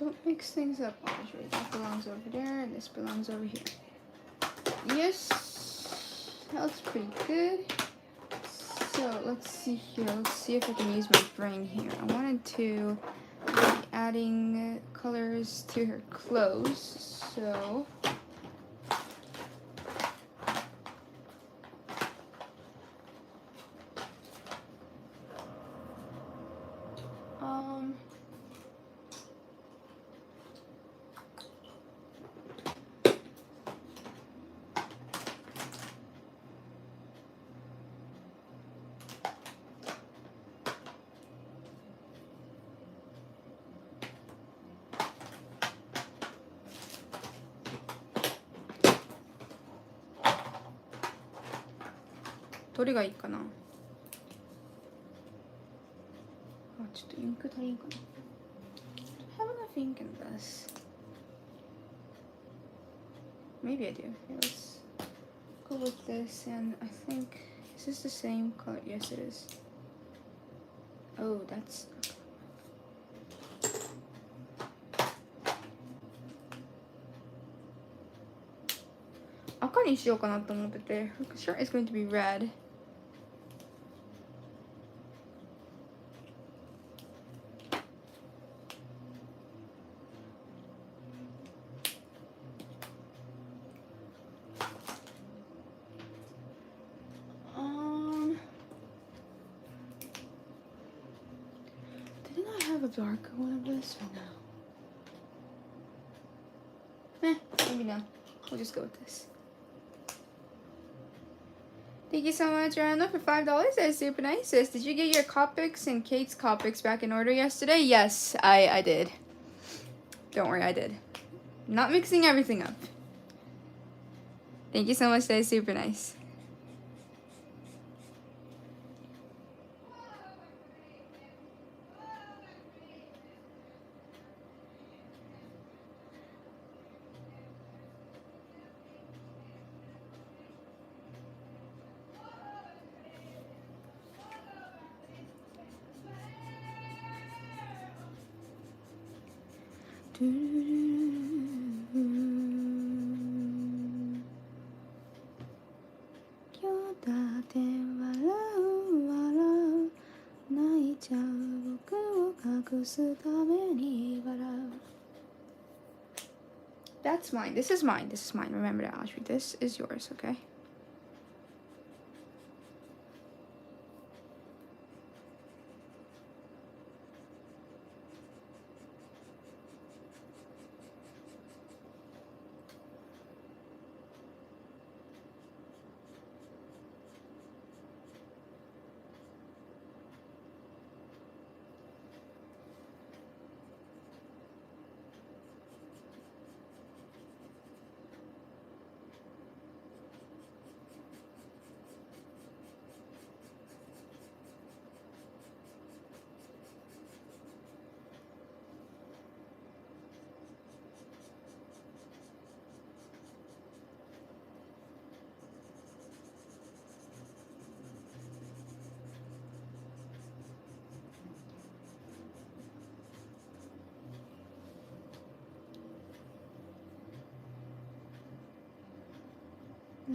Don't mix things up, Audrey. That belongs over there, and this belongs over here. Yes, that looks pretty good. So let's see here. Let's see if I can use my brain here. I wanted to be adding colors to her clothes, soどれがいいかな。あ、ちょっとインク足りんかな。I have enough ink in this. Maybe I do. Okay, let's go with this, and I think, is this the same color? Yes, it is. Oh, that's...赤にしようかなと思ってて. Her shirt is going to be red. Didn't I have a darker one of this or no? Maybe no. We'll just go with this. Thank you so much, Rana, for $5. That is super nice. Sis, did you get your Copics and Kate's Copics back in order yesterday? Yes, I did. Don't worry, I did. Not mixing everything up. Thank you so much. That is super nice. That's mine. This is mine. This is mine. Remember that, Ashby. This is yours, okay?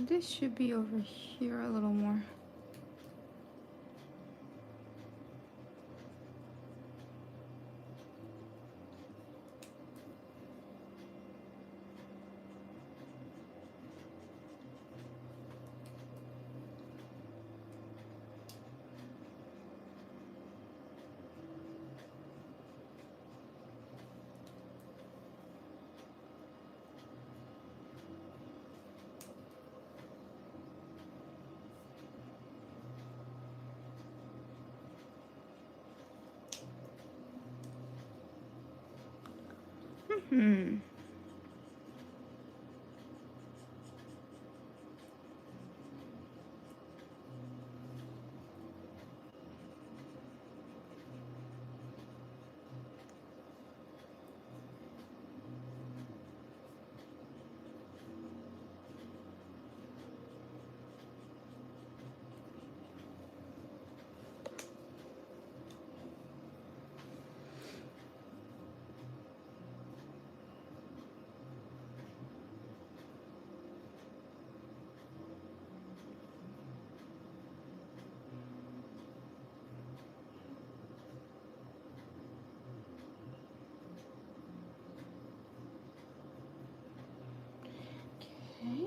This should be over here a little more. Hmm.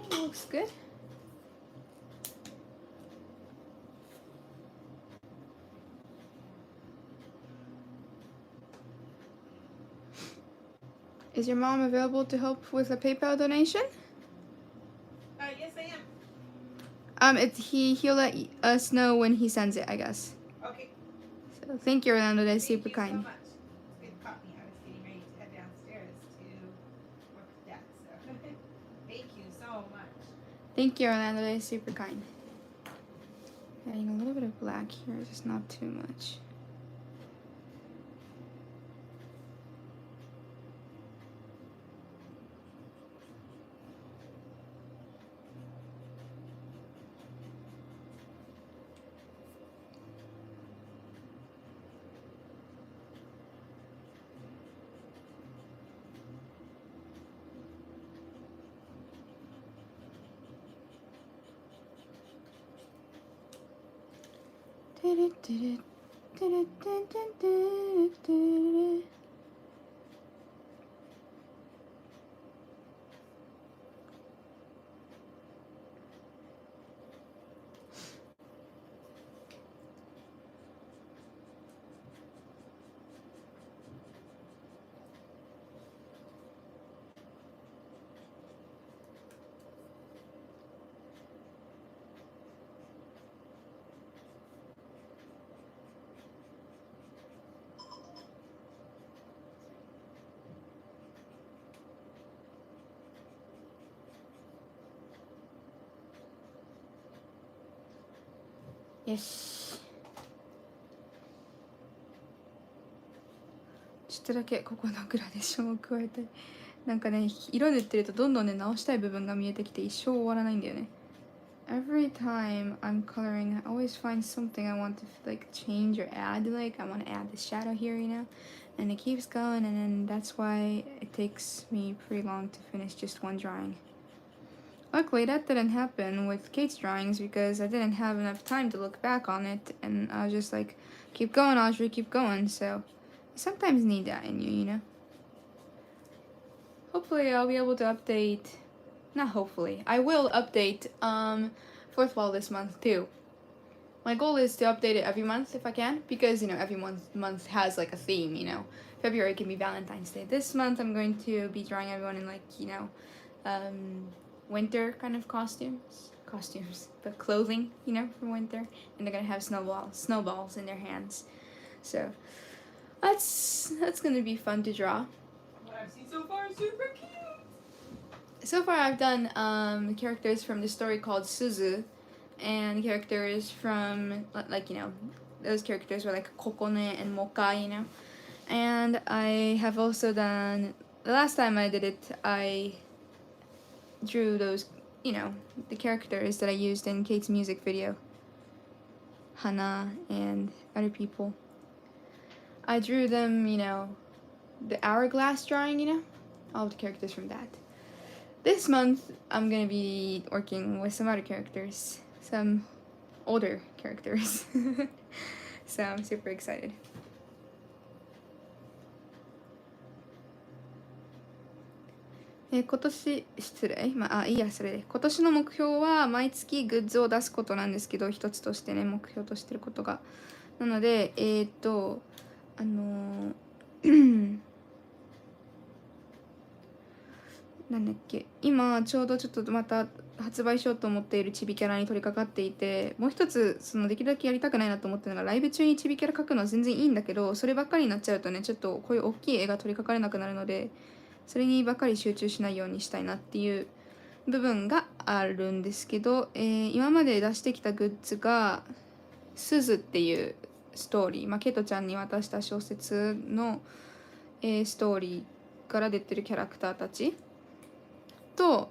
it looks good. Is your mom available to help with a PayPal donation? Yes, I am. He'll let us know when he sends it, I guess. Okay. So thank you, Orlando. That's Thank super you kind. so much. It caught me. I was getting ready to head downstairs to work with Dad. So thank you so much. Thank you, Orlando. That's super kind. Adding a little bit of black here, just not too much.よし。ちょっとだけここのグラデーションを加えて、なんかね、色塗ってるとどんどんね、直したい部分が見えてきて一生終わらないんだよね。Every time I'm coloring, I always find something I want to like change or add. Like I want to add the shadow here, you know, and it keeps going, and then that's why it takes me pretty long to finish just one drawing. Luckily, that didn't happen with Kate's drawings because I didn't have enough time to look back on it, and I was just like, keep going, Audrey, keep going. So, I sometimes need that in you, you know. Hopefully, I'll be able to update. Not hopefully, I will update fourth wall this month too. My goal is to update it every month if I can, because you know every month has like a theme. You know, February can be Valentine's Day. This month I'm going to be drawing everyone in like winter kind of costumes, but clothing, you know, for winter, and they're gonna have snowballs in their hands. So that's gonna be fun to draw. What I've seen so far is super cute. So far I've done characters from the story called Suzu, and characters from like, you know, those characters were like Kokone and Moka, you know. And I have also done, the last time I did it, I drew those, you know, the characters that I used in Kate's music video, Hana and other people. I drew them, you know, the hourglass drawing, you know, all the characters from that. This month, I'm gonna be working with some other characters, some older characters. So I'm super excited.今年失礼、いいやそれで今年の目標は毎月グッズを出すことなんですけど、一つとしてね目標としてることが、なのでなんだっけ、今ちょうどちょっとまた発売しようと思っているチビキャラに取り掛かっていて、もう一つそのできるだけやりたくないなと思ってるのが、ライブ中にチビキャラ描くのは全然いいんだけど、そればっかりになっちゃうとね、ちょっとこういう大きい絵が取り掛かれなくなるので、それにばっかり集中しないようにしたいなっていう部分があるんですけど、今まで出してきたグッズが「すず」っていうストーリー、ケトちゃんに渡した小説の、ストーリーから出てるキャラクターたちと、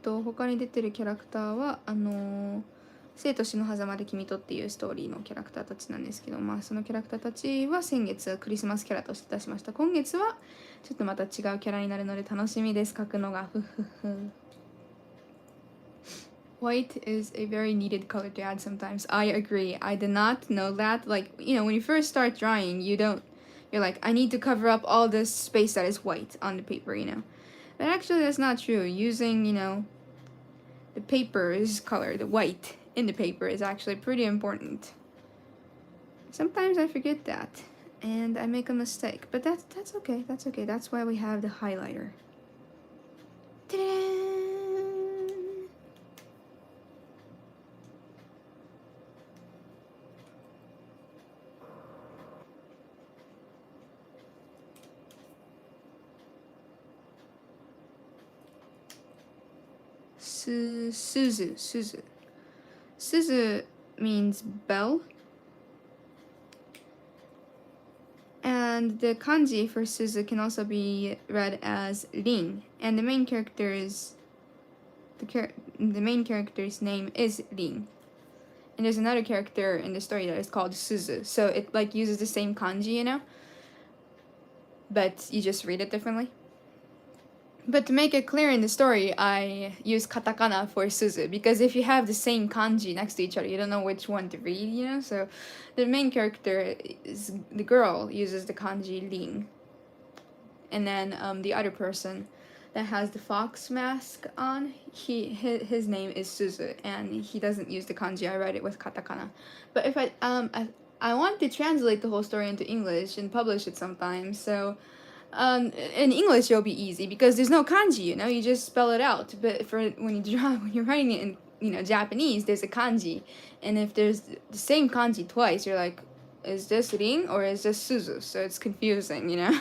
他に出てるキャラクターは生と死の狭間で君とっていうストーリーのキャラクターたちなんですけど、そのキャラクターたちは先月クリスマスキャラとして出しました。今月はちょっとまた違うキャラになるので楽しみです、描くのが。White is a very needed color to add sometimes. I agree. I did not know that. Like, you know, when you first start drawing, you're like, I need to cover up all this space that is white on the paper, you know. But actually, that's not true. Using, you know, the paper's color, the white in the paper, is actually pretty important. Sometimes I forget that, and I make a mistake, but that's okay. That's okay. That's why we have the highlighter. Ta-da! Suzu. Suzu means bell. And the kanji for Suzu can also be read as Rin. And the main character's name is Rin. And there's another character in the story that is called Suzu. So it like uses the same kanji, you know? But you just read it differently. But to make it clear in the story, I use katakana for Suzu, because if you have the same kanji next to each other, you don't know which one to read, you know? So the main character, is the girl, uses the kanji Rin. And then the other person that has the fox mask on, his name is Suzu, and he doesn't use the kanji. I write it with katakana. But if I want to translate the whole story into English and publish it sometime, so in English it'll be easy because there's no kanji, you know, you just spell it out. But for when you're writing it in, you know, Japanese, there's a kanji, and if there's the same kanji twice, you're like, is this Rin or is this Suzu? So it's confusing, you know.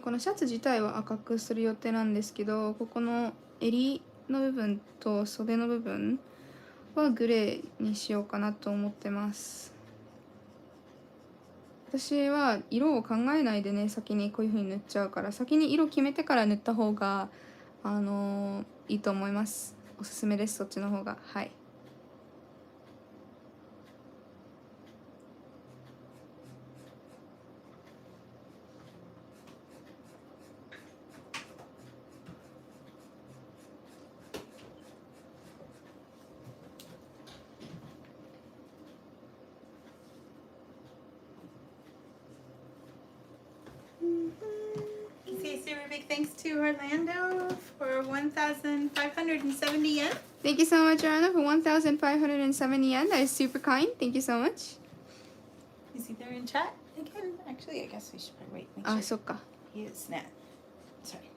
このシャツ自体は赤くする予定なんですけど、ここの襟の部分と袖の部分はグレーにしようかなと思ってます。私は色を考えないでね、先にこういう風に塗っちゃうから、先に色決めてから塗った方がいいと思います。おすすめです、そっちの方が。はい。Say super big thanks to Orlando for 1,570 yen. Thank you so much, Orlando, for 1,570 yen. That is super kind. Thank you so much. Is he there in chat again? Actually, I guess we should probably wait. Make sure So ka. he is not. Sorry.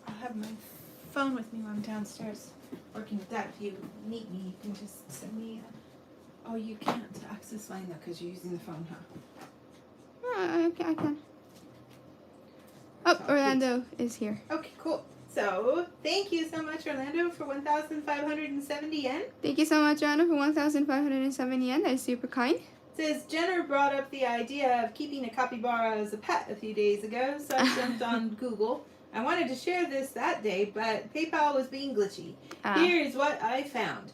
I'll have my phone with me when I'm downstairs working with that. If you need me, you can just send me Oh, you can't access mine though because you're using the phone, huh? I can. Oh, Orlando is here. Okay, cool. So, thank you so much, Orlando, for 1,570 yen. Thank you so much, Orlando, for 1,570 yen. That is super kind. It says, Jenner brought up the idea of keeping a capybara as a pet a few days ago, so I jumped on Google. I wanted to share this that day, but PayPal was being glitchy. Here's what I found.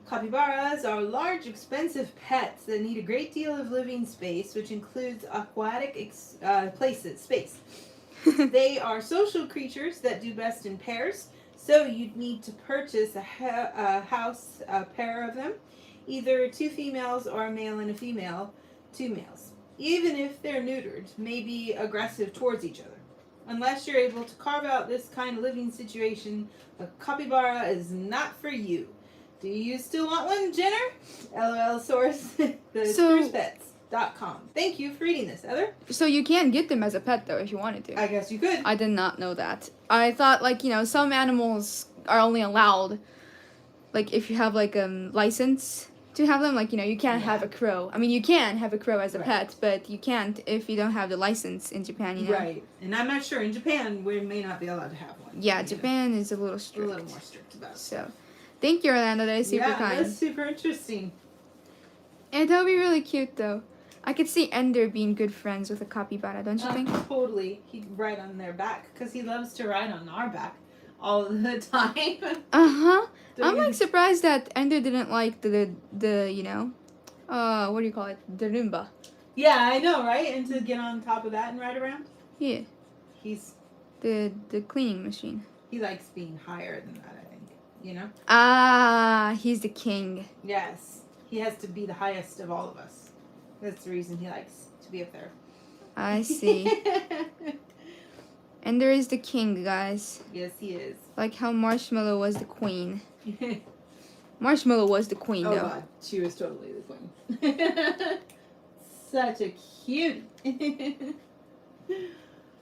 Capybaras are large, expensive pets that need a great deal of living space, which includes aquatic space. They are social creatures that do best in pairs, so you'd need to purchase a pair of them, either two females or a male and a female, two males. Even if they're neutered, may be aggressive towards each other. Unless you're able to carve out this kind of living situation, a capybara is not for you. Do you still want one, Jenner? LOL source, thesprucepets.com. Thank you for reading this, Heather. So you can get them as a pet, though, if you wanted to. I guess you could. I did not know that. I thought, like, you know, some animals are only allowed, like, if you have, like, license to have them. Like, you know, you can't have a crow. I mean, you can have a crow as a pet, but you can't if you don't have the license in Japan, you know. Right. And I'm not sure. In Japan, we may not be allowed to have one. Yeah, Japan is a little strict. A little more strict about it. So, thank you, Orlando. That is super kind. Yeah, that's super interesting. And that would be really cute, though. I could see Ender being good friends with a capybara, don't you think? Totally. He'd ride on their back because he loves to ride on our back all the time. Uh-huh. I'm like surprised that Ender didn't like the you know, what do you call it? The Roomba. Yeah, I know, right? And to get on top of that and ride around? Yeah. He's the cleaning machine. He likes being higher than that, I think. You know? Ah, he's the king. Yes. He has to be the highest of all of us. That's the reason he likes to be up there. I see. Ender is the king, guys. Yes, he is. Like how Marshmallow was the queen. Marshmallow was the queen, though. Oh, God. She was totally the queen. Such a cutie.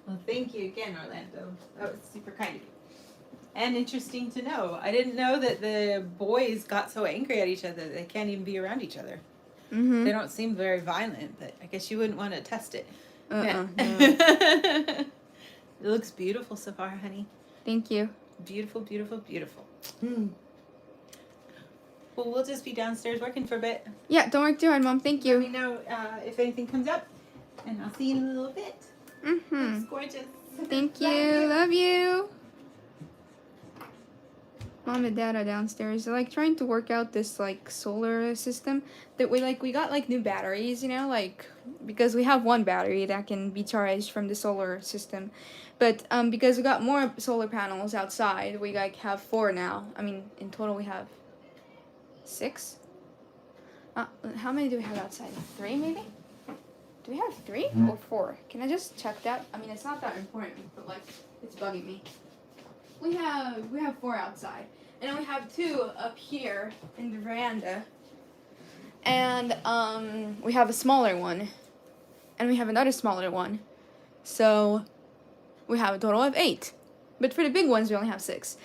Well, thank you again, Orlando. That was super kind of you. And interesting to know. I didn't know that the boys got so angry at each other that they can't even be around each other. Mm-hmm. They don't seem very violent, but I guess you wouldn't want to test it. No. It looks beautiful so far, honey. Thank you. Beautiful, beautiful, beautiful. Well, we'll just be downstairs working for a bit. Yeah, don't work too hard, Mom. Thank you. Let me know if anything comes up, and I'll see you in a little bit. Mm-hmm. It's gorgeous. Thank you. Love you. Mom and Dad are downstairs. They're like trying to work out this like solar system that we got like new batteries, you know, like because we have one battery that can be charged from the solar system. But because we got more solar panels outside, we like have 4 now. I mean, in total we have 6. How many do we have outside? 3 maybe? Do we have 3 or 4? Can I just check that? I mean, it's not that important, but like it's bugging me. We have 4 outside, and then we have 2 up here in the veranda, and we have a smaller one, and we have another smaller one, so we have a total of 8. But for the big ones, we only have 6.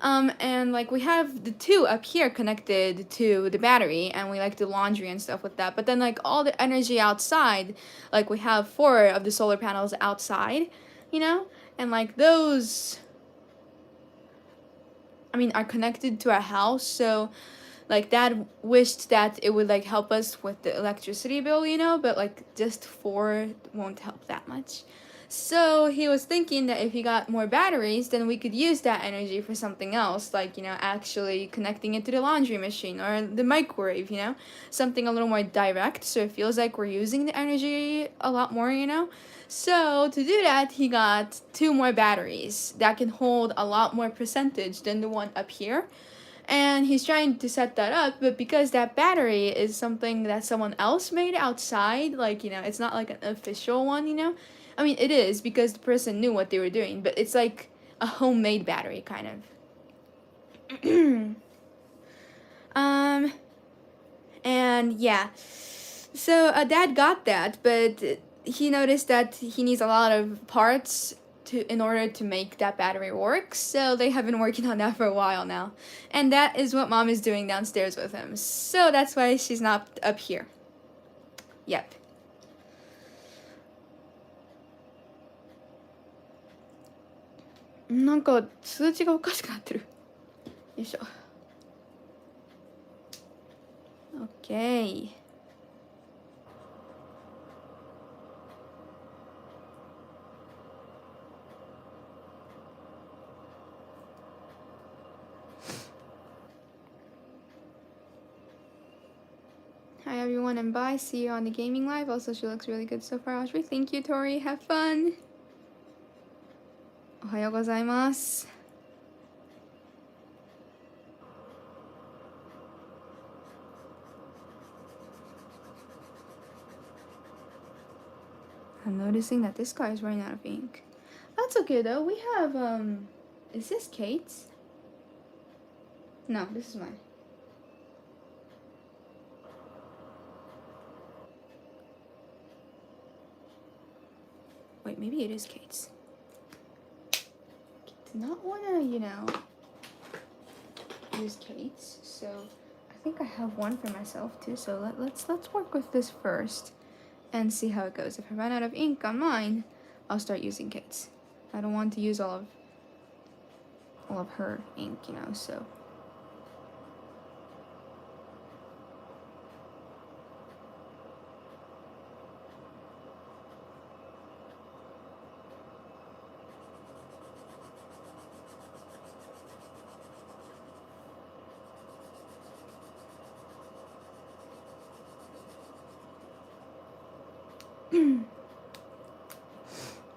And like we have the 2 up here connected to the battery, and we like do laundry and stuff with that. But then like all the energy outside, like we have 4 of the solar panels outside, you know, and like those, I mean, are connected to our house, so like Dad wished that it would like help us with the electricity bill, you know, but like just 4 won't help that much. So he was thinking that if he got more batteries, then we could use that energy for something else, like, you know, actually connecting it to the laundry machine or the microwave, you know, something a little more direct, so it feels like we're using the energy a lot more, you know. So to do that, he got 2 more batteries that can hold a lot more percentage than the one up here. And he's trying to set that up, but because that battery is something that someone else made outside, like, you know, it's not like an official one, you know. I mean, it is because the person knew what they were doing, but it's like a homemade battery, kind of. And yeah. So Dad got that, but he noticed that he needs a lot of parts in order to make that battery work, so they have been working on that for a while now. And that is what Mom is doing downstairs with him. So that's why she's not up here. Yep.なんか数値がおかしくなってる。よいしょ。OK。Hi everyone, and bye. See you on the gaming live. Also, she looks really good so far, Audrey. Thank you, Tori. Have fun. おはようございます。I'm noticing that this guy is running out of ink. That's okay though. We have is this Kate's? No, this is mine. Wait, maybe it is Kate's. Did not want to, you know, use Kate's, so I think I have one for myself too, so let's work with this first and see how it goes. If I run out of ink on mine, I'll start using Kate's. I don't want to use all of her ink, you know, so.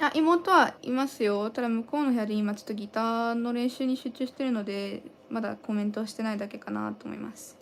あ、妹はいますよ。ただ向こうの部屋で今ちょっとギターの練習に集中してるので、まだコメントしてないだけかなと思います。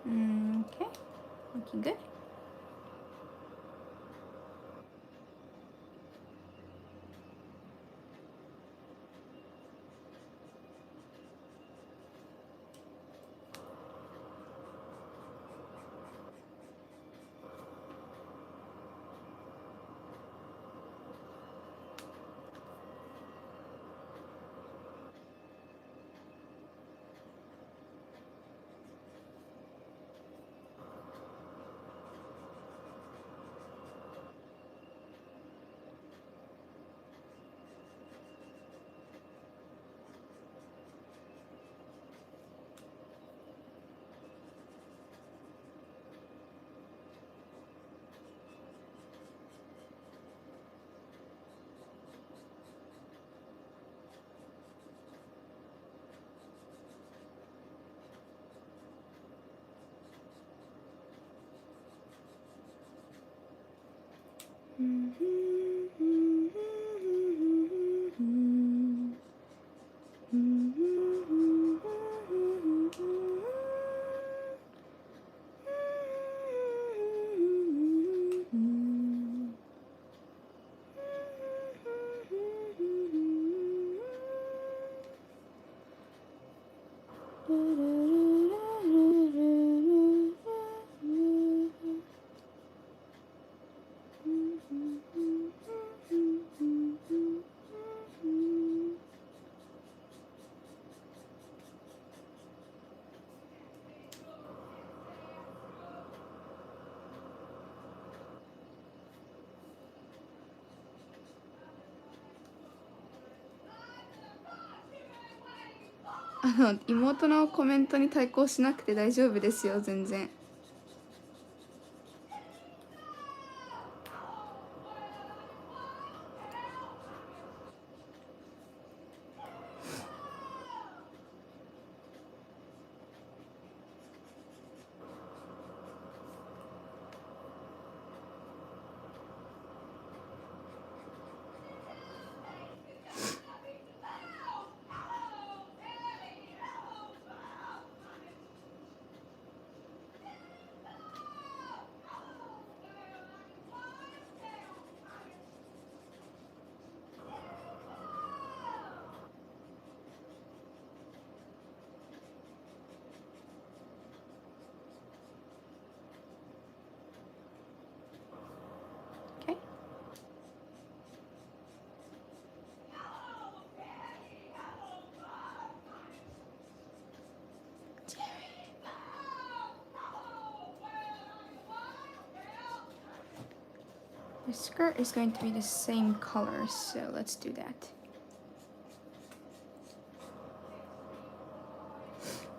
Okay, looking good.「妹のコメントに対抗しなくて大丈夫ですよ、全然」The skirt is going to be the same color, so let's do that.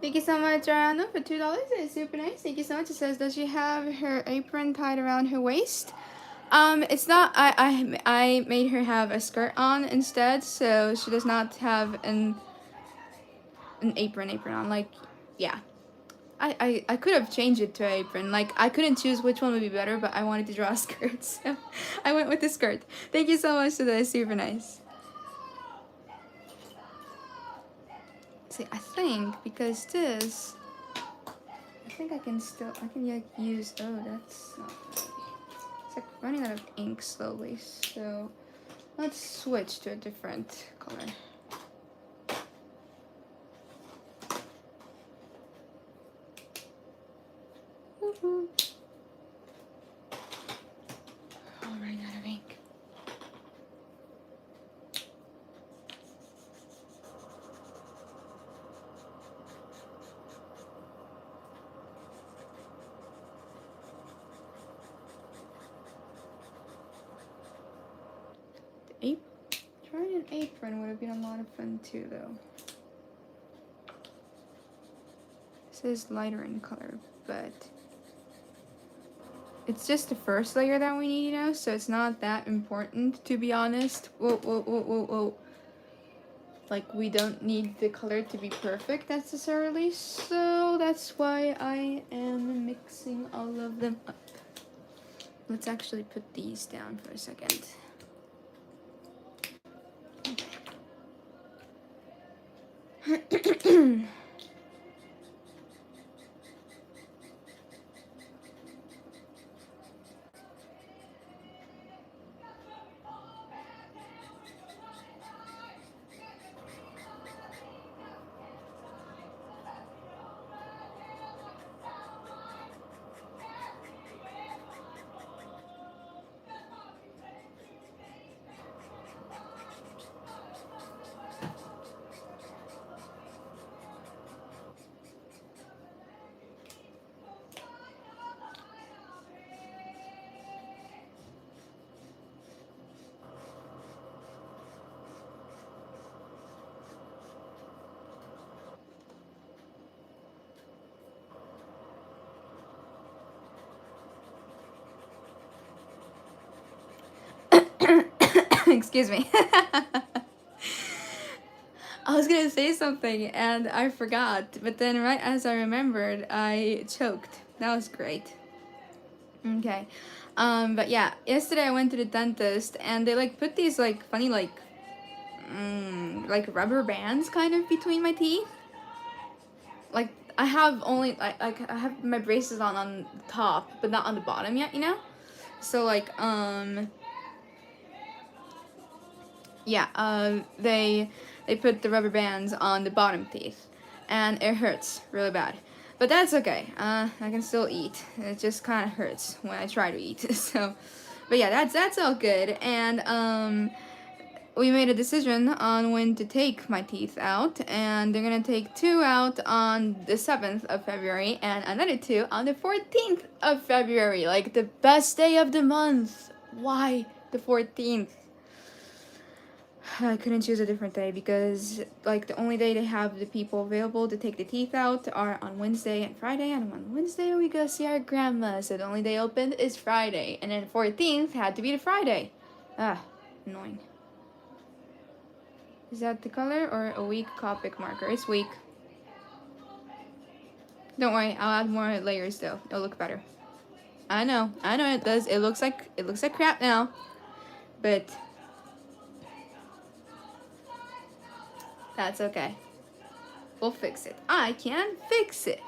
Thank you so much, Ariana, for $2. It's super nice. Thank you so much. It says, does she have her apron tied around her waist? It's not. I made her have a skirt on instead, so she does not have an apron on. Like, yeah. I could have changed it to an apron. Like, I couldn't choose which one would be better, but I wanted to draw a skirt, so I went with the skirt. Thank you so much for that. It's super nice. See, I think because this, I think I can like use. Oh, that's not really. It's like running out of ink slowly. So let's switch to a different color. Woohoo! Oh, running out of ink. Trying an apron would have been a lot of fun too, though. This is lighter in color, but it's just the first layer that we need, you know, so it's not that important, to be honest. Whoa. Like, we don't need the color to be perfect necessarily, so that's why I am mixing all of them up. Let's actually put these down for a second. Excuse me. I was gonna say something and I forgot, but then right as I remembered, I choked. That was great. Okay. But yeah, yesterday I went to the dentist and they like put these like funny like rubber bands kind of between my teeth. Like I have only like I have my braces on the top, but not on the bottom yet, you know? So like yeah, they put the rubber bands on the bottom teeth, and it hurts really bad. But that's okay. I can still eat. It just kind of hurts when I try to eat. So, but yeah, that's all good. And we made a decision on when to take my teeth out, and they're gonna take 2 out on the 7th of February and another 2 on the 14th of February. Like the best day of the month. Why the 14th? I couldn't choose a different day because like the only day they have the people available to take the teeth out are on Wednesday and Friday, and on Wednesday we go see our grandma, so the only day open is Friday, and then 14th had to be the Friday. Annoying. Is that the color or a weak Copic marker? It's weak. Don't worry, I'll add more layers though. It'll look better. I know it does. It looks like crap now, but that's okay. We'll fix it. I can fix it.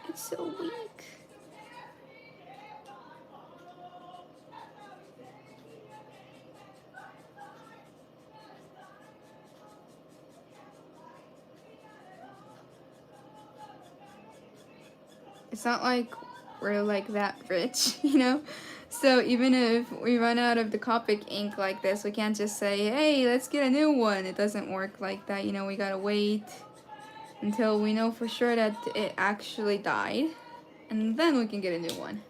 It's so weak. It's not like we're like that rich, you know? So even if we run out of the Copic ink like this, we can't just say, hey, let's get a new one. It doesn't work like that, you know, we gotta wait until we know for sure that it actually died, and then we can get a new one.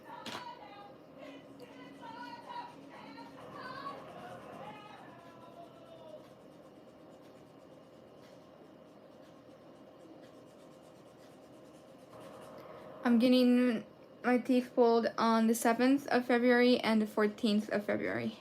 I'm getting my teeth pulled on the 7th of February and the 14th of February.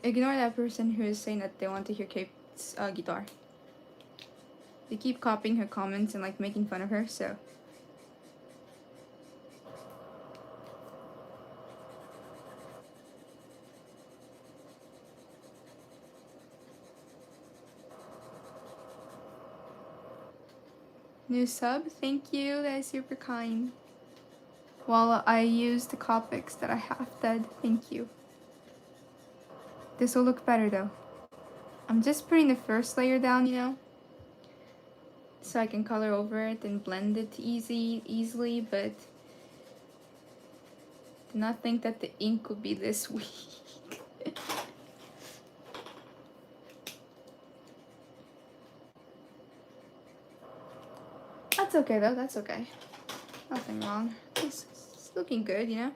Ignore that person who is saying that they want to hear Kate's guitar. They keep copying her comments and like making fun of her, so. New sub, thank you, that is super kind. While I use the Copics that I have dead, thank you. This will look better though. I'm just putting the first layer down, you know, so I can color over it and blend it easily, but do not think that the ink would be this weak. That's okay though, that's okay. Nothing wrong. It's looking good, you know?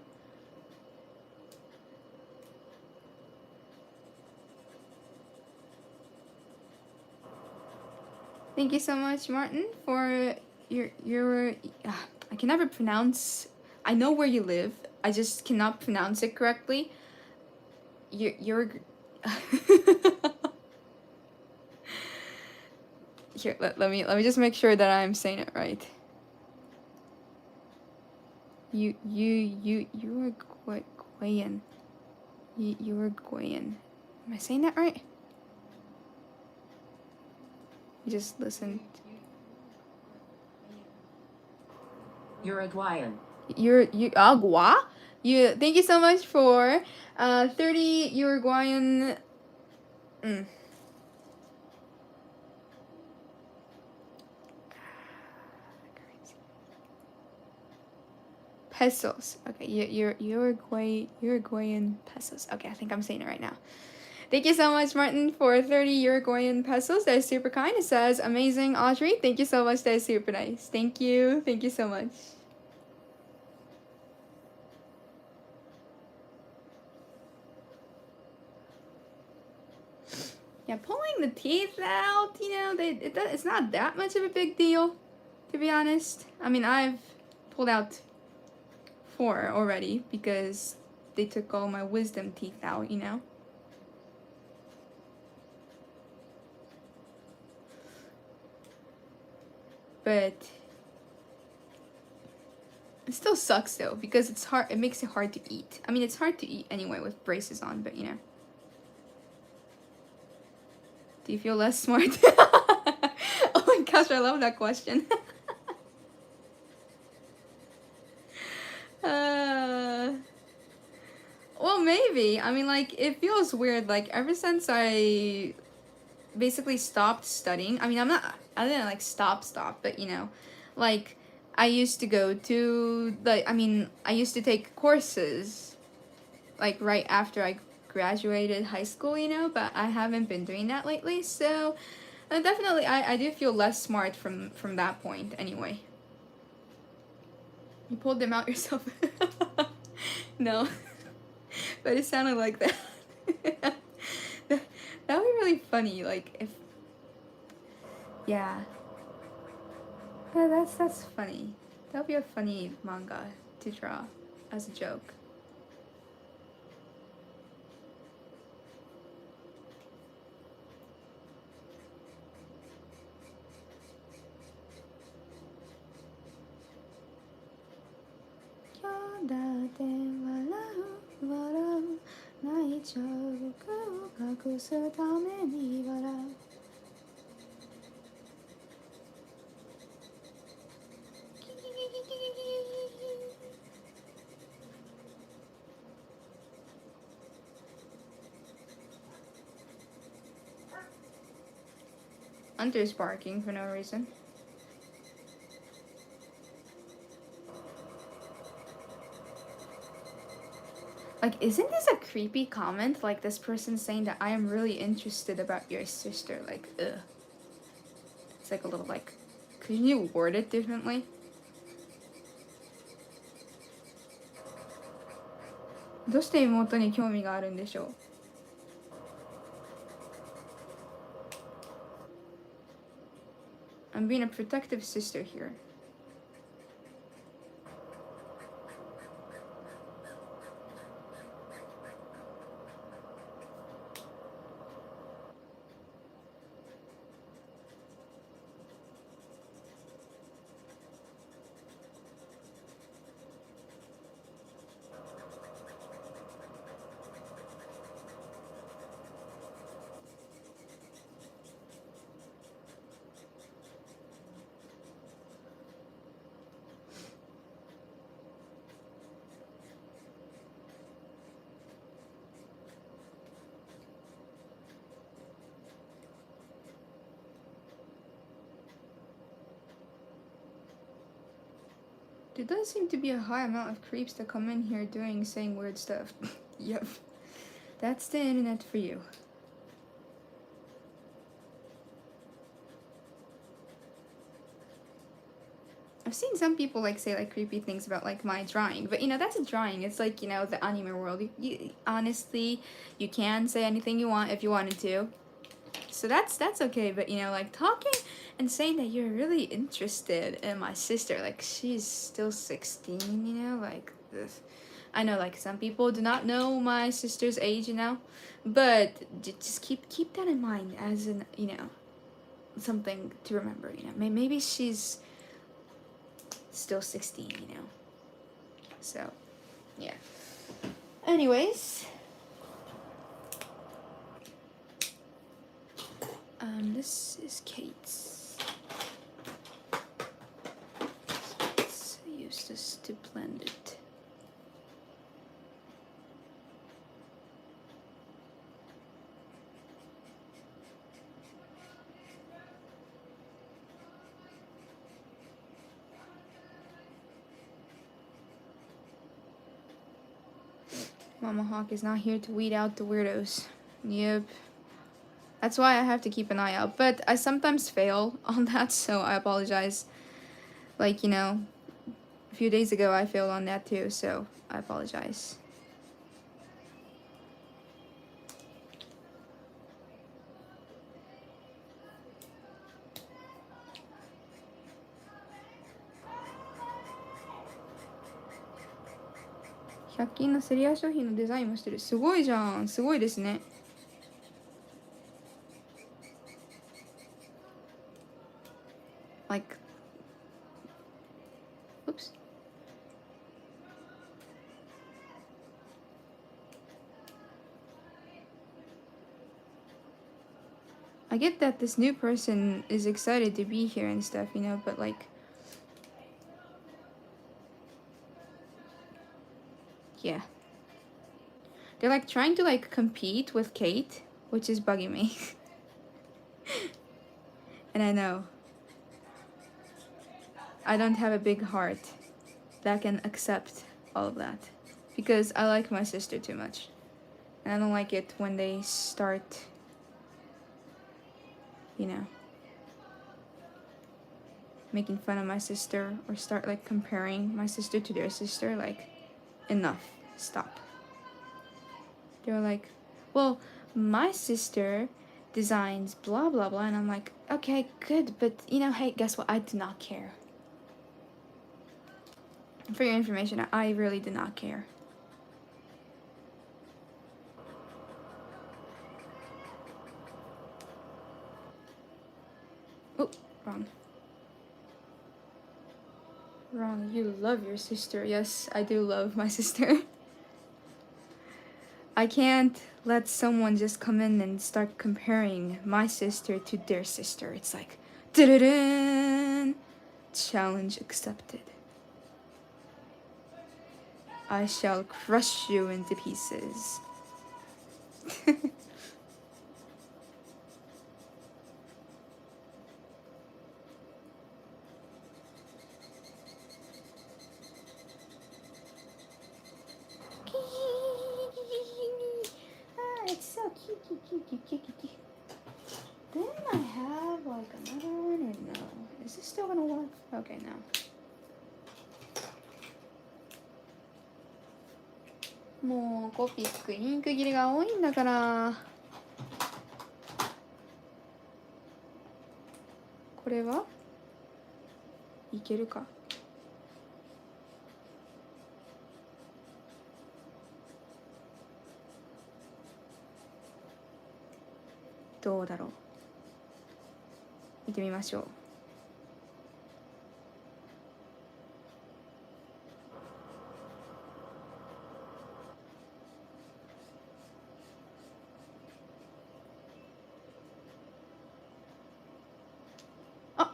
Thank you so much, Martin, for your I can never pronounce. I know where you live. I just cannot pronounce it correctly. You're Here, let me just make sure that I'm saying it right. Uruguayan. Uruguayan. Am I saying that right? You just listen. Uruguayan. Agua? Thank you so much for 30 Uruguayan pesos. Okay, Uruguayan pesos. Okay, I think I'm saying it right now. Thank you so much, Martin, for 30 Uruguayan pesos. That is super kind. It says, amazing, Audrey. Thank you so much. That is super nice. Thank you. Thank you so much. Yeah, pulling the teeth out, you know, it's not that much of a big deal, to be honest. I mean, I've pulled out 4 already because they took all my wisdom teeth out, you know. But it still sucks though, because it's hard. It makes it hard to eat. I mean, it's hard to eat anyway with braces on, but you know. Do you feel less smart? Oh my gosh, I love that question. Well, maybe. I mean, like, it feels weird. Like, ever since I basically stopped studying. I mean, I didn't like stop, but you know, like, I used to go to, like, I mean, I used to take courses, like, right after I graduated high school, you know, but I haven't been doing that lately, so definitely I do feel less smart from that point anyway. You pulled them out yourself. No. But it sounded like that. That would be really funny, like, if... Yeah. Yeah, that's funny. That would be a funny manga to draw as a joke. だって笑う泣いちゃう僕を隠すために笑うHunter's barking for no reason. Like, isn't this a creepy comment? Like, this person saying that I am really interested about your sister. Like, ugh. It's like a little, like, couldn't you word it differently? どうして妹に興味があるんでしょう I'm being a protective sister here. There does seem to be a high amount of creeps that come in here saying weird stuff. Yep. That's the internet for you. I've seen some people like say like creepy things about like my drawing, but you know that's a drawing. It's like, you know, the anime world. Honestly, you can say anything you want if you wanted to. So that's okay, but you know, like talking and saying that you're really interested in my sister, like she's still 16, you know, like this. I know like some people do not know my sister's age, you know, but just keep that in mind as in, you know, something to remember, you know. Maybe she's still 16, you know. So, yeah. Anyways, this is Kate's. Let's use this to blend it. Mama Hawk is not here to weed out the weirdos. Yep. That's why I have to keep an eye out. But I sometimes fail on that, so I apologize. Like, you know, a few days ago I failed on that too, so I apologize. $100均のセリア商品のデザインもしてる。すごいじゃん。すごいですね。Like, oops. I get that this new person is excited to be here and stuff, you know, but like, yeah. They're like trying to like compete with Kate, which is bugging me. And I know I don't have a big heart that can accept all of that because I like my sister too much. And I don't like it when they start, you know, making fun of my sister or start like comparing my sister to their sister. Like, enough, stop. They were like, well, my sister designs blah blah blah, and I'm like, okay, good, but you know, hey, guess what? I do not care. For your information, I really do not care. Oh, wrong. Wrong. You love your sister. Yes, I do love my sister. I can't let someone just come in and start comparing my sister to their sister. It's like, da-da-da! Challenge accepted. I shall crush you into pieces. It's so cute. Then I have like another one or no? Is this still gonna work? Okay, no. Moreコピックインク切れが多いんだから。これはいけるか。どうだろう。見てみましょう。あ、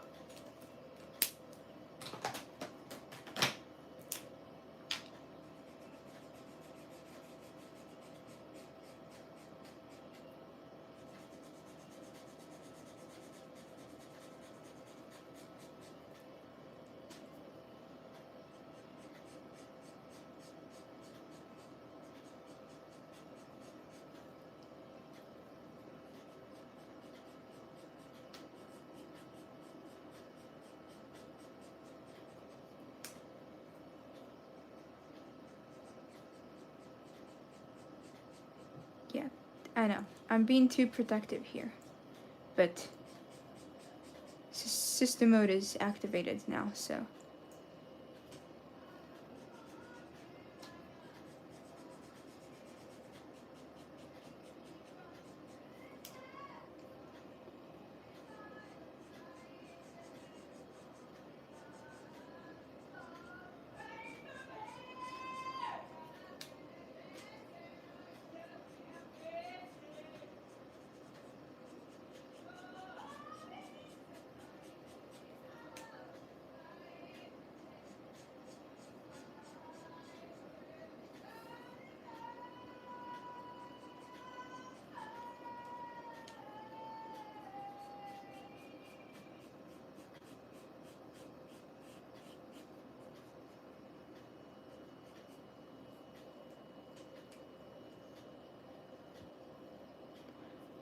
Yeah, I know. I'm being too protective here. But system mode is activated now, so.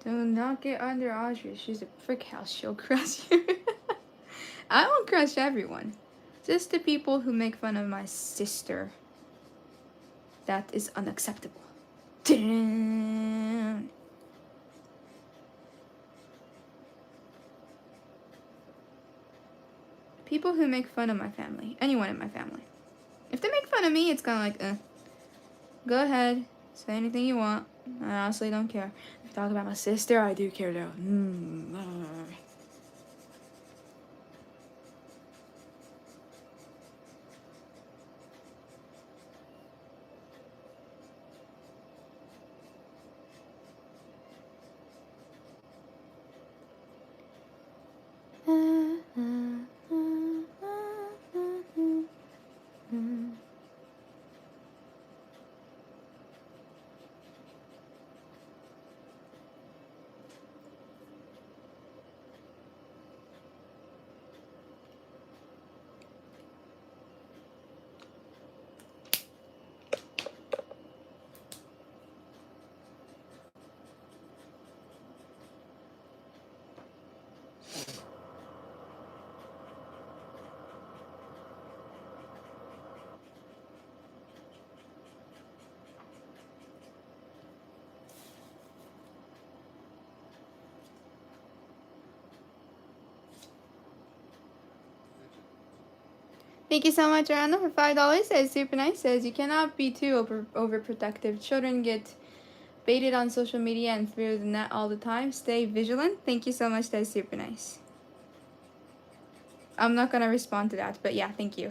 Do not get under Audrey. She's a frick house. She'll crush you. I won't crush everyone. Just the people who make fun of my sister. That is unacceptable. Dun. People who make fun of my family. Anyone in my family. If they make fun of me, it's kind of like, go ahead. Say anything you want. I honestly don't care. If you talk about my sister, I do care though. Thank you so much, Randall, for $5. Says super nice. Says you cannot be too overprotective. Children get baited on social media and through the net all the time. Stay vigilant. Thank you so much. That's super nice. I'm not gonna respond to that, but yeah, thank you.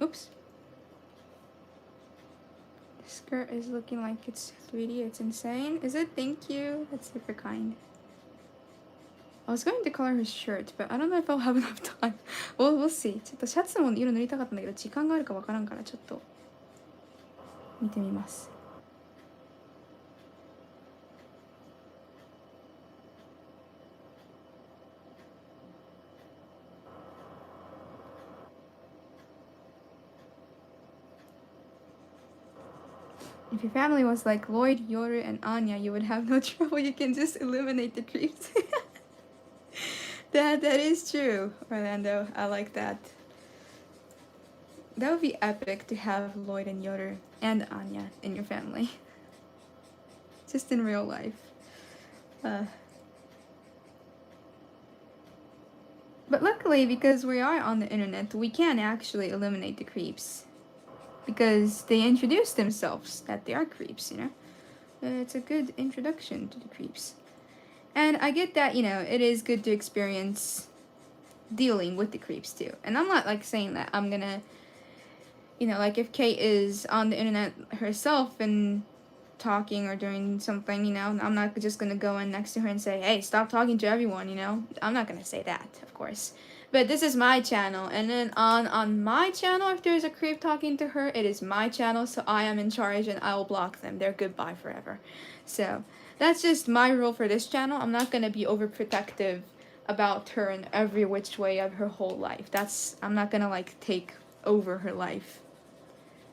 Oops. The skirt is looking like it's 3D. It's insane. Is it? Thank you. That's super kind. I was going to color her shirt, but I don't know if I'll have enough time. We'll see. ちょっとシャツも色塗りたかったんだけど、時間があるかわからんからちょっと見てみます。If your family was like Lloyd, Yoru, and Anya, you would have no trouble. You can just eliminate the creeps. That is true, Orlando. I like that. That would be epic to have Lloyd and Yoru and Anya in your family. Just in real life. But luckily, because we are on the internet, we can actually eliminate the creeps. Because they introduce themselves that they are creeps, you know? It's a good introduction to the creeps. And I get that, you know, it is good to experience dealing with the creeps too. And I'm not like saying that I'm gonna, you know, like if Kate is on the internet herself and talking or doing something, you know, I'm not just gonna go in next to her and say, hey, stop talking to everyone, you know? I'm not gonna say that, of course. But this is my channel, and then on my channel, if there's a creep talking to her, it is my channel, so I am in charge and I will block them. They're goodbye forever. So that's just my rule for this channel. I'm not gonna be overprotective about her in every which way of her whole life. I'm not gonna like take over her life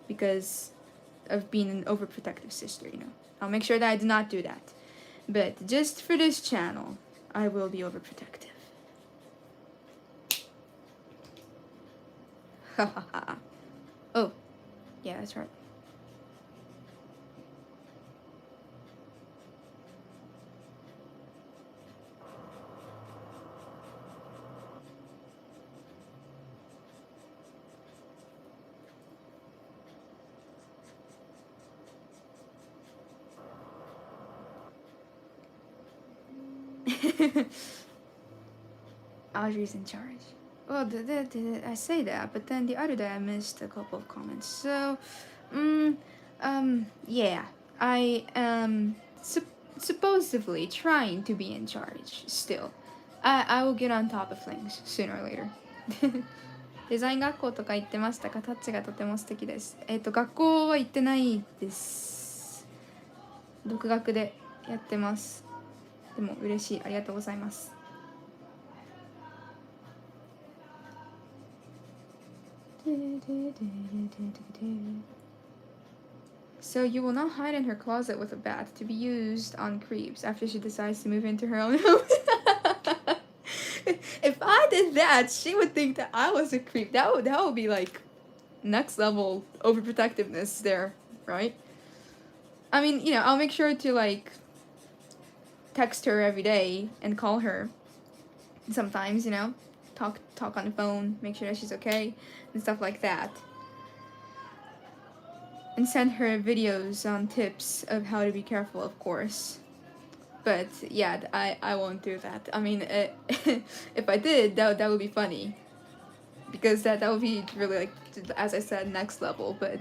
because of being an overprotective sister, you know. I'll make sure that I do not do that. But just for this channel, I will be overprotective. Oh, yeah, that's right. Audrey's in charge. Well, I say that, but then the other day I missed a couple of comments. So, yeah, I am supposedly trying to be in charge still. I will get on top of things sooner or later. デザイン学校とか行ってましたか？タッチがとても素敵です。学校は行ってないです。独学でやってます。でも嬉しい。ありがとうございます。So you will not hide in her closet with a bat to be used on creeps after she decides to move into her own home. If I did that, she would think that I was a creep. That would be like next level overprotectiveness there, right? I mean, you know, I'll make sure to like text her every day and call her sometimes, you know, talk on the phone, make sure that she's okay and stuff like that. And send her videos on tips of how to be careful, of course. But yeah, I won't do that. I mean, if I did, that would be funny. Because that would be really, like, as I said, next level. But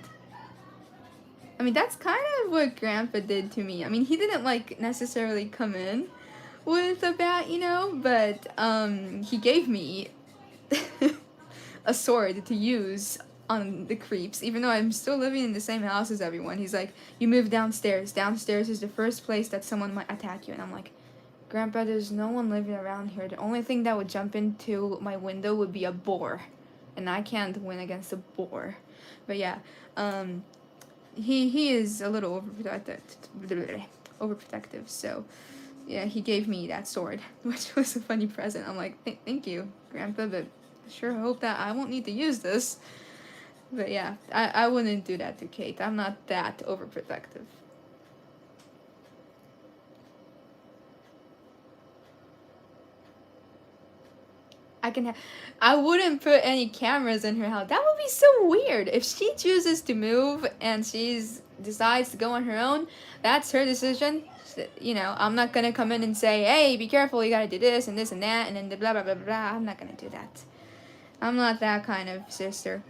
I mean, that's kind of what Grandpa did to me. I mean, he didn't like necessarily come in with a bat, you know, but he gave me a sword to use on the creeps, even though I'm still living in the same house as everyone. He's like, you move downstairs. Downstairs is the first place that someone might attack you. And I'm like, Grandpa, there's no one living around here. The only thing that would jump into my window would be a boar. And I can't win against a boar. But yeah, he is a little overprotective. So yeah, he gave me that sword, which was a funny present. I'm like, thank you, Grandpa, but I sure hope that I won't need to use this. But yeah, I wouldn't do that to Kate. I'm not that overprotective. I wouldn't put any cameras in her house. That would be so weird. If she chooses to move and decides to go on her own, that's her decision. You know, I'm not gonna come in and say, hey, be careful, you gotta do this and this and that, and then the blah blah blah blah. I'm not gonna do that. I'm not that kind of sister.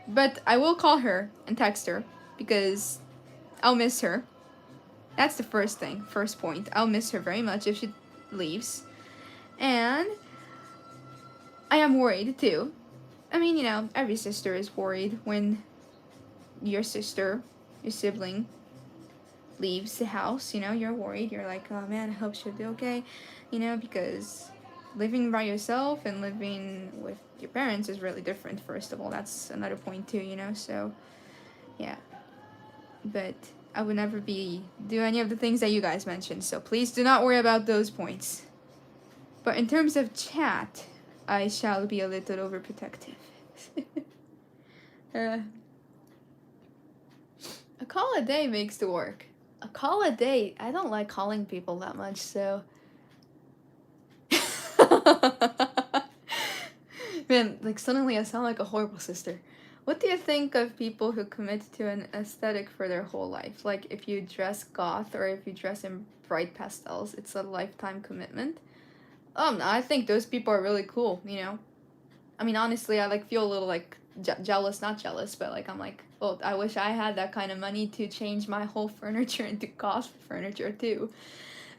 But I will call her and text her because I'll miss her. That's the first point. I'll miss her very much if she leaves. And I am worried too. I mean, you know, every sister is worried when your sibling, leaves the house. You know, you're worried. You're like, oh man, I hope she'll be okay. You know, because living by yourself and living with your parents is really different. First of all, that's another point too. You know, so yeah. But I would never do any of the things that you guys mentioned. So please do not worry about those points. But in terms of chat, I shall be a little overprotective. A call a day makes the work. A call a day. I don't like calling people that much, so. Man, like suddenly I sound like a horrible sister. What do you think of people who commit to an aesthetic for their whole life? Like if you dress goth or if you dress in bright pastels, it's a lifetime commitment. I think those people are really cool, you know? I mean, honestly, I like feel a little like jealous, not jealous, but like I'm like, well, I wish I had that kind of money to change my whole furniture into goth furniture too.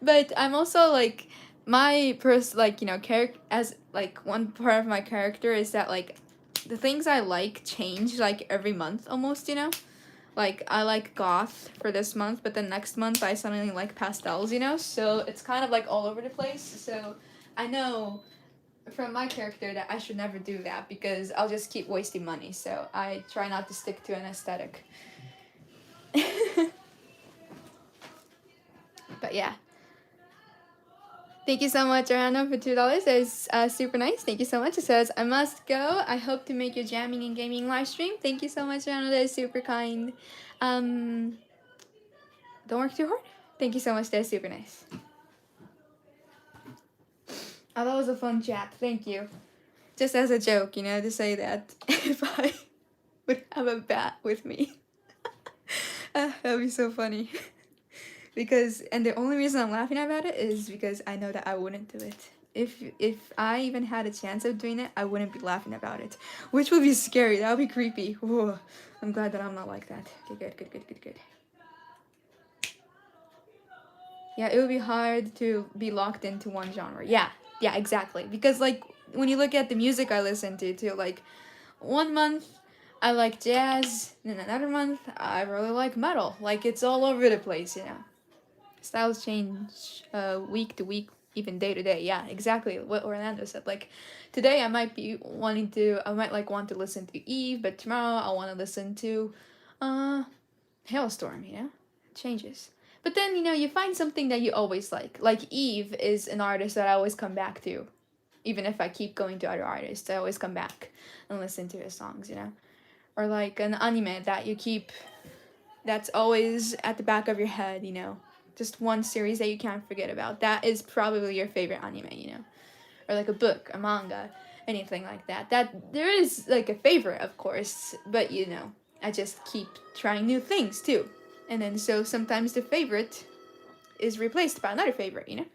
But I'm also like, my like, you know, as like one part of my character is that like the things I like change like every month almost, you know? Like I like goth for this month, but then next month I suddenly like pastels, you know? So it's kind of like all over the place. So I know from my character that I should never do that because I'll just keep wasting money. So I try not to stick to an aesthetic. But yeah. Thank you so much, Ariana, for $2. That is super nice. Thank you so much. It says, I must go. I hope to make your jamming and gaming live stream. Thank you so much, Ariana. That is super kind. Don't work too hard. Thank you so much. That is super nice. Oh, that was a fun chat. Thank you. Just as a joke, you know, to say that if I would have a bat with me. That would be so funny. And the only reason I'm laughing about it is because I know that I wouldn't do it. If I even had a chance of doing it, I wouldn't be laughing about it. Which would be scary. That would be creepy. Whoa. I'm glad that I'm not like that. Okay, good. Yeah, it would be hard to be locked into one genre. Yeah, exactly. Because, like, when you look at the music I listen to, like, 1 month I like jazz, and then another month I really like metal. Like, it's all over the place, you know. Styles change week to week, even day to day. Yeah, exactly what Orlando said. Like, today I might want to listen to Eve, but tomorrow I want to listen to Hailstorm, you know? It changes. But then, you know, you find something that you always like. Like, Eve is an artist that I always come back to. Even if I keep going to other artists, I always come back and listen to his songs, you know? Or like an anime that that's always at the back of your head, you know? Just one series that you can't forget about. That is probably your favorite anime, you know? Or like a book, a manga, anything like that. That there is like a favorite, of course, but you know, I just keep trying new things too. And then so sometimes the favorite is replaced by another favorite, you know?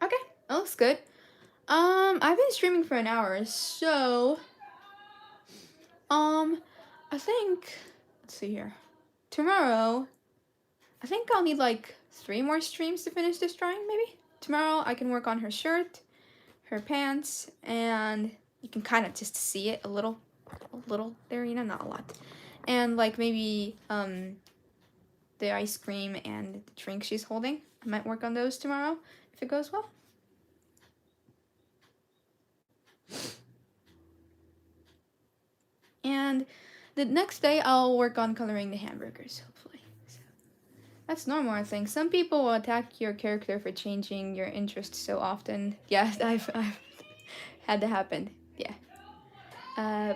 Okay, that looks good. I've been streaming for an hour, so I think, let's see here. Tomorrow, I think I'll need like 3 more streams to finish this drawing, maybe? Tomorrow I can work on her shirt, her pants, and you can kind of just see it a little there, not a lot. And like maybe the ice cream and the drink she's holding. I might work on those tomorrow if it goes well. And the next day I'll work on coloring the hamburgers, hopefully. So that's normal, I think. Some people will attack your character for changing your interests so often. Yeah, I've had that happen. Yeah.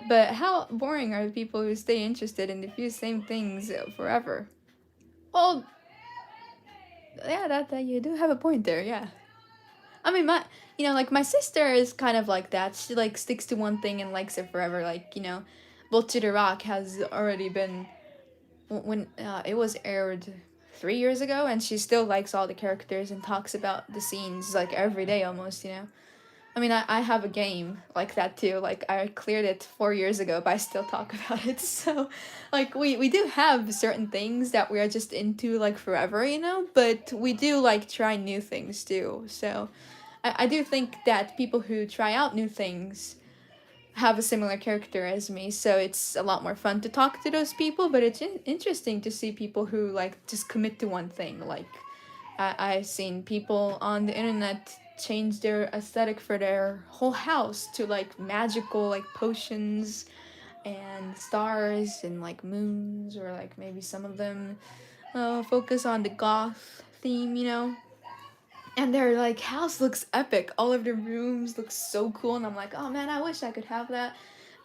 But how boring are the people who stay interested in the few same things forever? Well, yeah, that you do have a point there. Yeah. I mean, my sister is kind of like that. She like sticks to one thing and likes it forever. Like, Bocchi the Rock has already been when it was aired 3 years ago, and she still likes all the characters and talks about the scenes like every day almost. I mean, I have a game like that too. Like I cleared it 4 years ago, but I still talk about it. So, like we do have certain things that we are just into like forever, But we do like try new things too. So, I do think that people who try out new things have a similar character as me. So it's a lot more fun to talk to those people. But it's interesting to see people who like just commit to one thing. Like I've seen people on the internet change their aesthetic for their whole house to like magical like potions and stars and like moons, or like maybe some of them focus on the goth theme, and their like house looks epic. All of the rooms look so cool, and I'm like, oh man, I wish I could have that.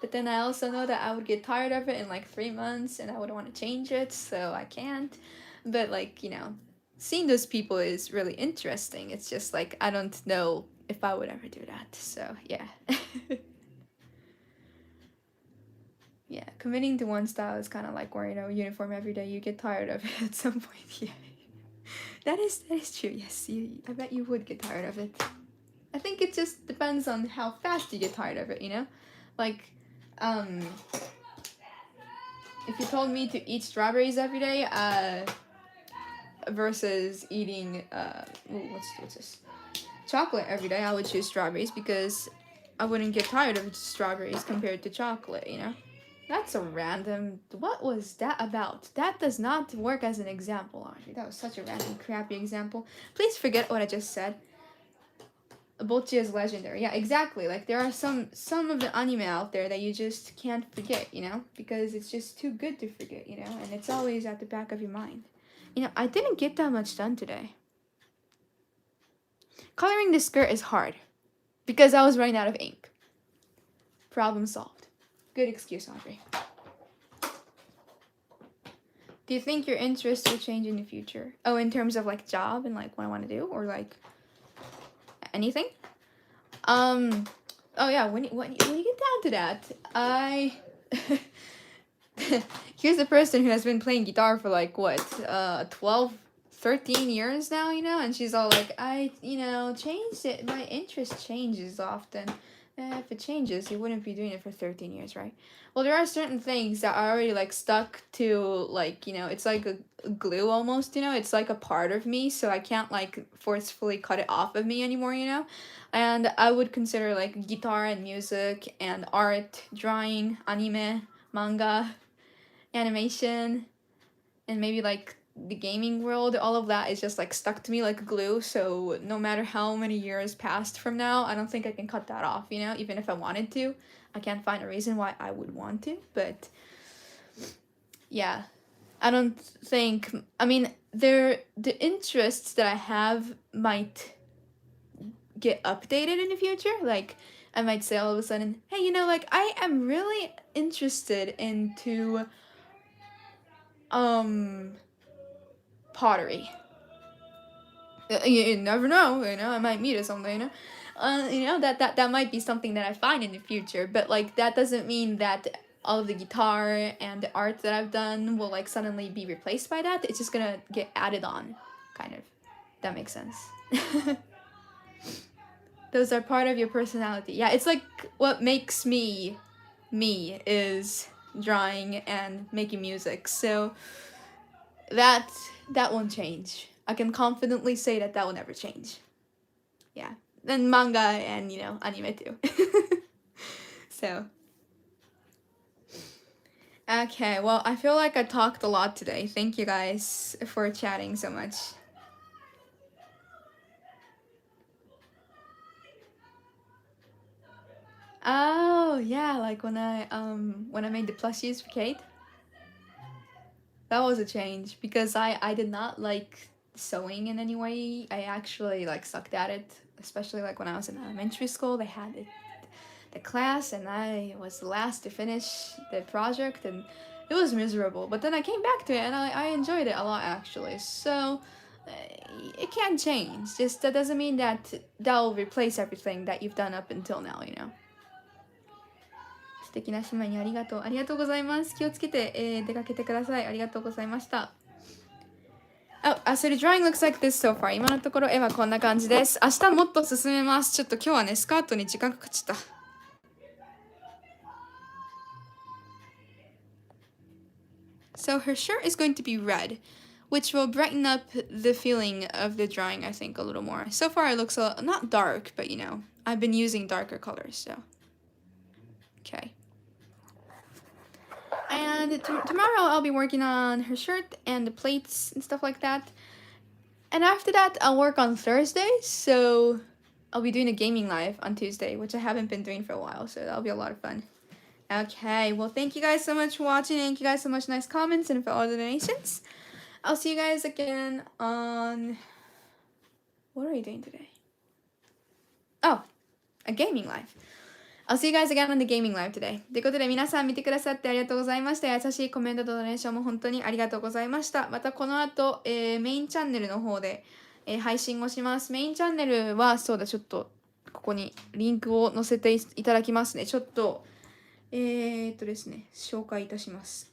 But then I also know that I would get tired of it in like 3 months and I would want to change it, so I can't. But like, seeing those people is really interesting. It's just like I don't know if I would ever do that. So yeah. Yeah, committing to one style is kind of like wearing a uniform every day. You get tired of it at some point. Yeah, that is true. Yes, I bet you would get tired of it. I think it just depends on how fast you get tired of it. Like, if you told me to eat strawberries every day, versus eating what's this? Chocolate every day, I would choose strawberries because I wouldn't get tired of strawberries compared to chocolate, That's a random... What was that about? That does not work as an example, Audrey. That was such a random, crappy example. Please forget what I just said. Bocchi is legendary. Yeah, exactly. Like, there are some of the anime out there that you just can't forget, Because it's just too good to forget, And it's always at the back of your mind. I didn't get that much done today. Coloring the skirt is hard. Because I was running out of ink. Problem solved. Good excuse, Audrey. Do you think your interests will change in the future? Oh, in terms of like job and like what I want to do, or like anything? Oh yeah, when you get down to that, here's a person who has been playing guitar for like what 12, 13 years now, and she's all like, I changed it. My interest changes often. If it changes, you wouldn't be doing it for 13 years, right? Well, there are certain things that are already like stuck to like, it's like a glue almost, it's like a part of me, so I can't like forcefully cut it off of me anymore, and I would consider like guitar and music and art, drawing, anime, manga, animation, and maybe like the gaming world, all of that is just like stuck to me like glue. So no matter how many years passed from now, I don't think I can cut that off, even if I wanted to. I can't find a reason why I would want to, but yeah, I don't think, I mean, the interests that I have might get updated in the future. Like, I might say all of a sudden, hey, like, I am really interested into, pottery. You never know, I might meet or something, that might be something that I find in the future, but like that doesn't mean that all of the guitar and the art that I've done will like suddenly be replaced by that. It's just gonna get added on, kind of. That makes sense. Those are part of your personality. Yeah, it's like what makes me is drawing and making music, so that won't change. I can confidently say that will never change. Yeah, and manga and anime too. So okay, well, I feel like I talked a lot today. Thank you guys for chatting so much. Oh yeah, like when I made the plushies for Kate. That was a change because I did not like sewing in any way. I actually like sucked at it, especially like when I was in elementary school. They had the class and I was the last to finish the project and it was miserable. But then I came back to it and I enjoyed it a lot actually. So it can change. Just that doesn't mean that will replace everything that you've done up until now, 素敵な姉妹にありがとう。ありがとうございます。気をつけて、出かけてください。ありがとうございました。So the drawing looks like this so far. 今のところ絵はこんな感じです。明日もっと進めます。ちょっと今日はね、スカートに時間かかっちゃった。So her shirt is going to be red, which will brighten up the feeling of the drawing, I think, a little more. So far it looks not dark, but I've been using darker colors, so. Okay. And tomorrow I'll be working on her shirt and the plates and stuff like that. And after that, I'll work on Thursday, so I'll be doing a gaming live on Tuesday, which I haven't been doing for a while, so that'll be a lot of fun. Okay, well, thank you guys so much for watching. Thank you guys so much. Nice comments and for all the donations. I'll see you guys again on... What are we doing today? Oh, a gaming live. I'll see you guys again on the gaming live today. ということで皆さん見てくださってありがとうございました。優しいコメントとドネーションも本当にありがとうございました。またこの後、メインチャンネルの方で、配信をします。メインチャンネルはそうだ、ちょっとここにリンクを載せていただきますね。ちょっとですね、紹介いたします。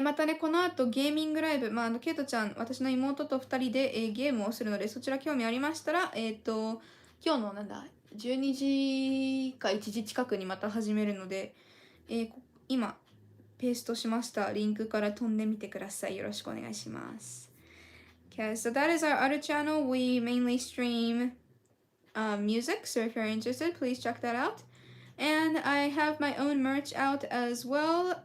またね、この後ゲーミングライブ、ケイトちゃん、私の妹と2人で、ゲームをするので、そちら興味ありましたら、今日の12時か1時近くにまた始めるので、今、ペーストしましたリンクから飛んでみてください。よろしくお願いします。Okay, so that is our other channel. We mainly stream music, so if you're interested, please check that out. And I have my own merch out as well.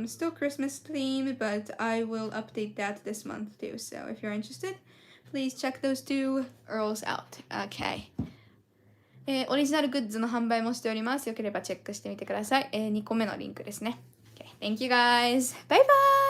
Still Christmas theme, but I will update that this month too. So if you're interested, please check those two URLs out. Okay. オリジナルグッズの販売もしております。よければチェックしてみてください。2個目のリンクですね。Okay. Thank you guys. Bye bye!